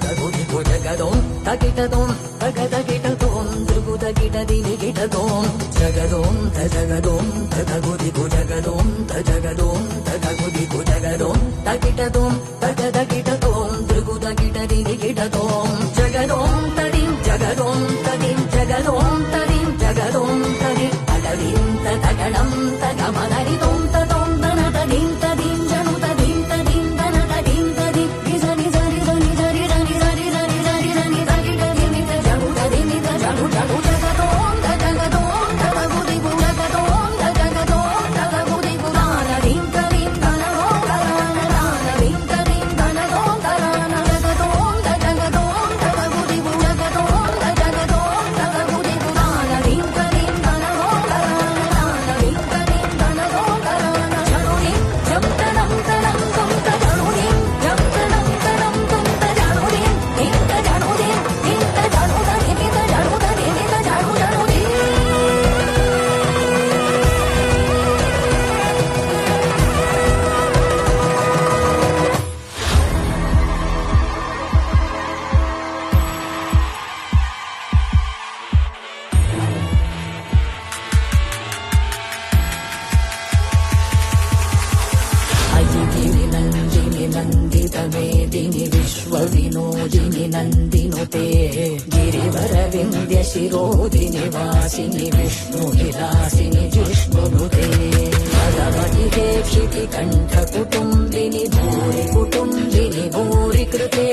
తగుదిగు జగదోం తకిటదోం తగదగిటదోం దృగుదగిటదిగిటదోం జగదోం తగదోం తగుదిగు జగదోం తగదోం తగుదిగు జగదోం తకిటదోం తగదగిటదోం దృగుదగిటదిగిటదోం జగదోం తదిం జగదోం తదిం జగదోం తదిం జగదోం తది తగదిం తగడం తగమనరిదోం తదోం తన తదిం తదిం జను తదిం తదిం తన తదిం తది నిజని జరి జని జరి జని జరి జని జరి జని తగి తగి నిత జగు తది నిత జగు జగు జగదోం జగదోం తగగుదిగు జగదోం జగదోం తగగుదిగు దానదిం తదిం తనదోం తరాన దానదిం తదిం తనదోం తరాన జగదోం జగదోం తగగుదిగు జగదోం జగదోం తగగుదిగు దానదిం తదిం తనదోం తరాన దానదిం తదిం తనదోం తరాన జనునిం జంతనం తనం తుంత జనునిం జంతనం తనం తుంత జనునిం ఇంత జనునిం ఇంత జనుదని నిత జనుదని నిత జను జనుని అజిగిరి నందిని నందిత మేదిని విశ్వ వినోదిని నందినుతే గిరివర వింధ్య శిరోదిని వాసిని విష్ణు విలాసిని జిష్ణునుతే భగవతి దేక్షితి కంఠ కుటుంబిని భూరి కుటుంబిని భూరి కృతే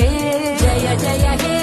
జయ జయ హే